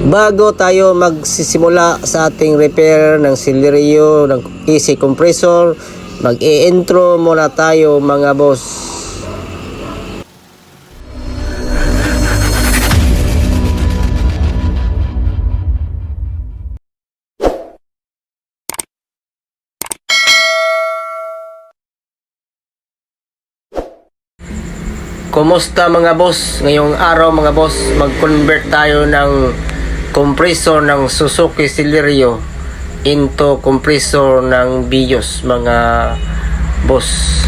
Bago tayo magsisimula sa ating repair ng silerio ng AC compressor, mag-i-intro muna tayo mga boss. Kumusta mga boss? Ngayong araw mga boss, mag-convert tayo ng compressor ng Suzuki Celerio into compressor ng Vios mga boss.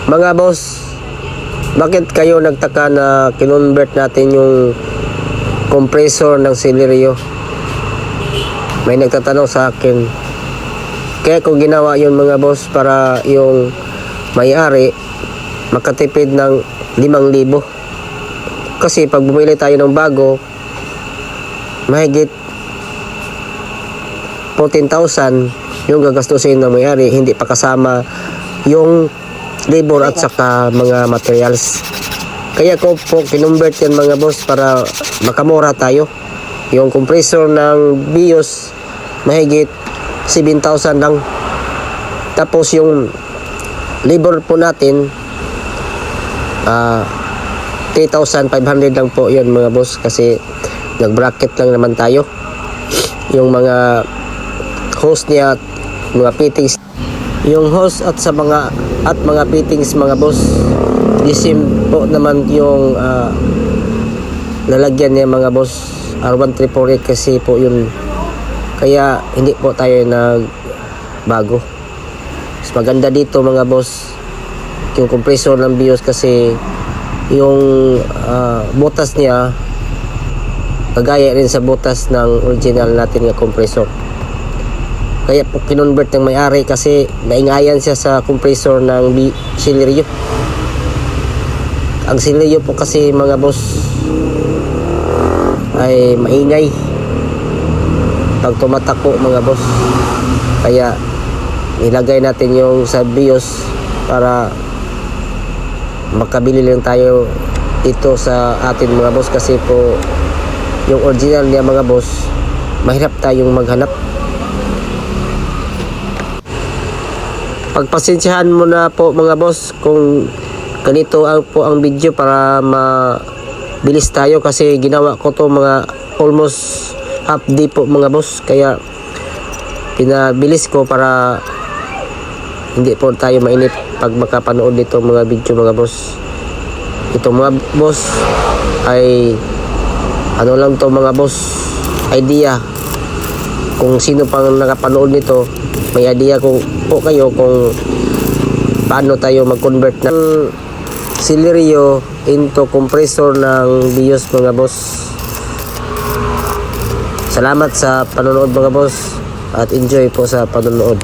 Mga boss, bakit kayo nagtaka na kinonvert natin yung compressor ng Celerio? May nagtatanong sa akin. Kaya ko ginawa yun mga boss para yung may-ari makatipid ng 5,000. Kasi pag bumili tayo ng bago, mahigit 14,000 yung gagastusin ng may-ari, hindi pa kasama yung labor at saka mga materials. Kaya ko po kinonvert yan mga boss para makamura tayo. Yung compressor ng Vios mahigit 7,000 lang. Tapos yung labor po natin 3,500 lang po yun mga boss, kasi nag-bracket lang naman tayo. Yung mga hose niya at mga fittings, yung hose at mga fittings mga boss, disim po naman yung lalagyan niya mga boss, R1348 kasi po yun. Kaya hindi po tayo nagbago. Mas maganda dito mga boss yung compressor ng Vios, kasi yung butas niya kagaya rin sa butas ng original natin na compressor. Kaya po kinonvert ng may-ari kasi naingayan siya sa compressor ng Celerio. Ang Celerio po kasi mga boss ay maingay pag tumatakbo mga boss. Kaya nilagay natin yung sa Vios para makabili lang tayo ito sa atin mga boss, kasi po yung original niya mga boss mahirap tayong maghanap. Pagpasensyahan mo na po mga boss kung ganito po ang video para mabilis tayo, kasi ginawa ko to mga almost half day po mga boss, kaya pinabilis ko para hindi po tayo mainip pag makapanood nito mga video mga boss. Ito mga boss ay ano lang to mga boss, idea. Kung sino pang nakapanood nito, may idea kung po kayo kung paano tayo mag-convert ng Celerio into compressor ng Vios mga boss. Salamat sa panonood mga boss at enjoy po sa panonood.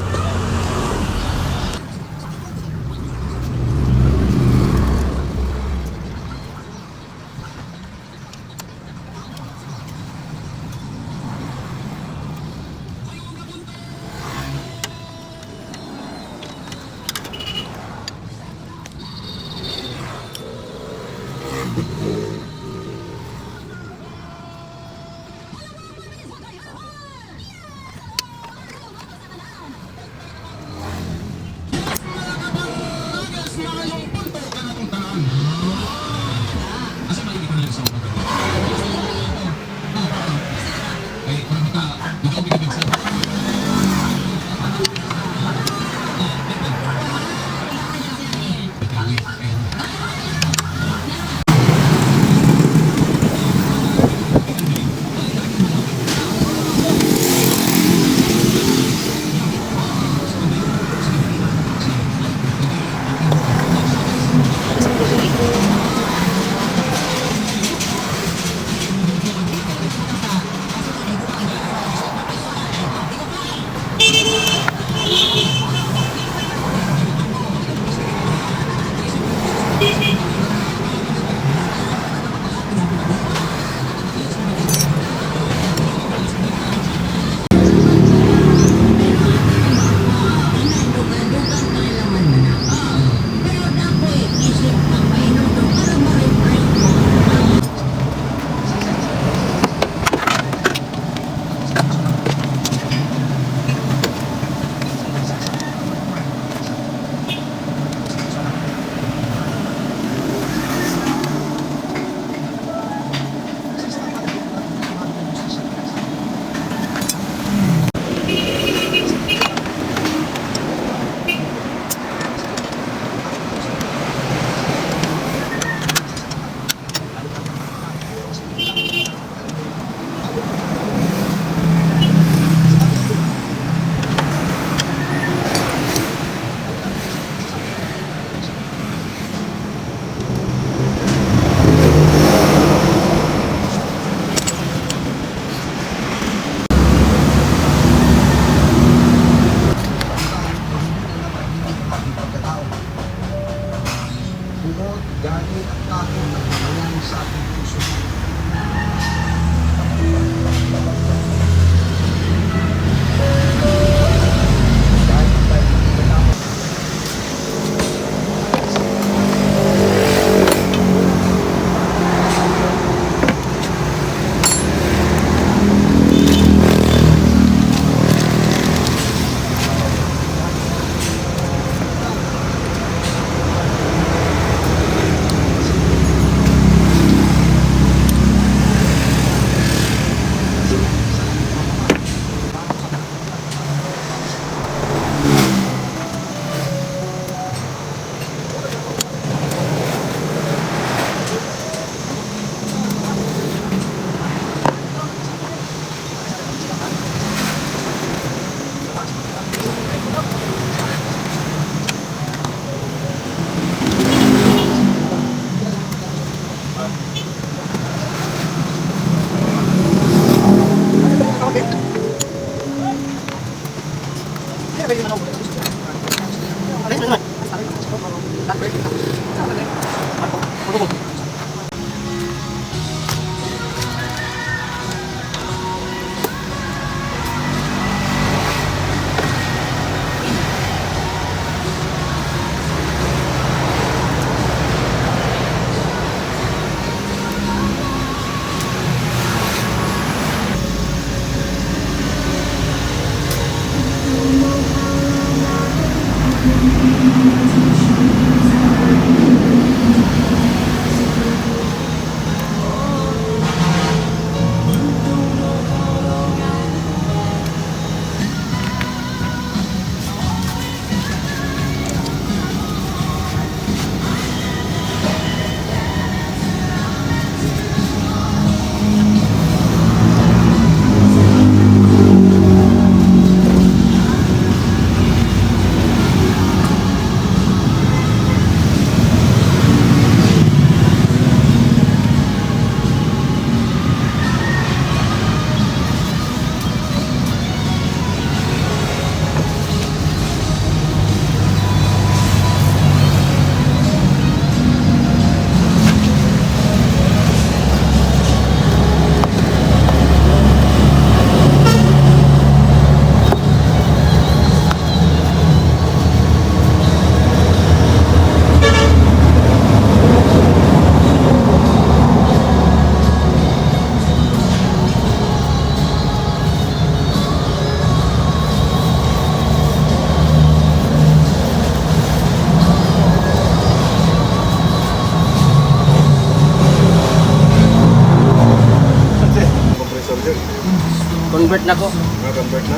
Convert na ko. Convert na?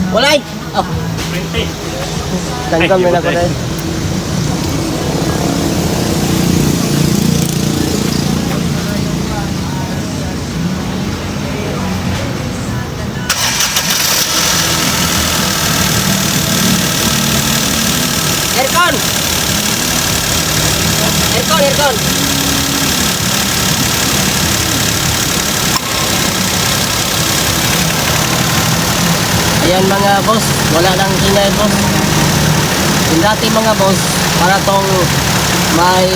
Walay! Oh. 20. Danggan mo na ko na. Aircon! Aircon, aircon! Ayan mga boss, wala nang ingay boss. Yung dati mga boss, para tong may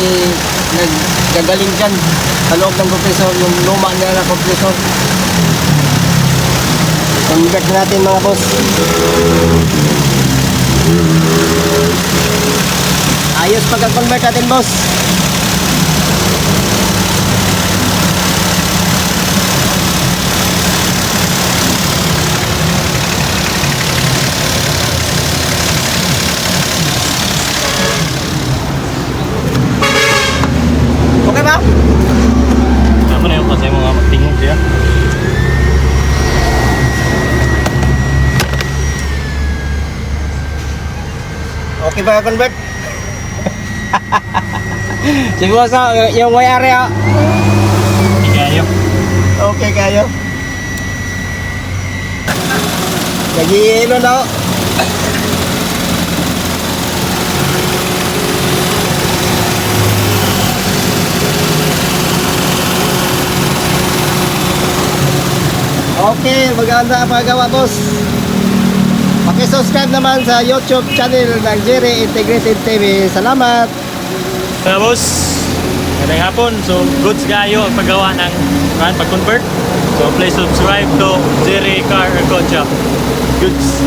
naggagaling dyan sa loob ng compressor, yung luma nila na compressor. Convert natin mga boss. Ayos pagka-convert natin boss. Okay ba? Tama na yun kasi mga magtingog siya. Okay ba convert? Siguro sa yung may area. Hindi kayo. Okay kayo. Nag-iilo na ako. Okay, maganda ang paggawa boss. Paki-subscribe naman sa YouTube channel ng Jerry Integrated TV. Salamat. Kaya boss, ngayong hapon, so goods kayo ang paggawa ng pag-convert. So please subscribe to Jerry Car Eco Shop. Goods.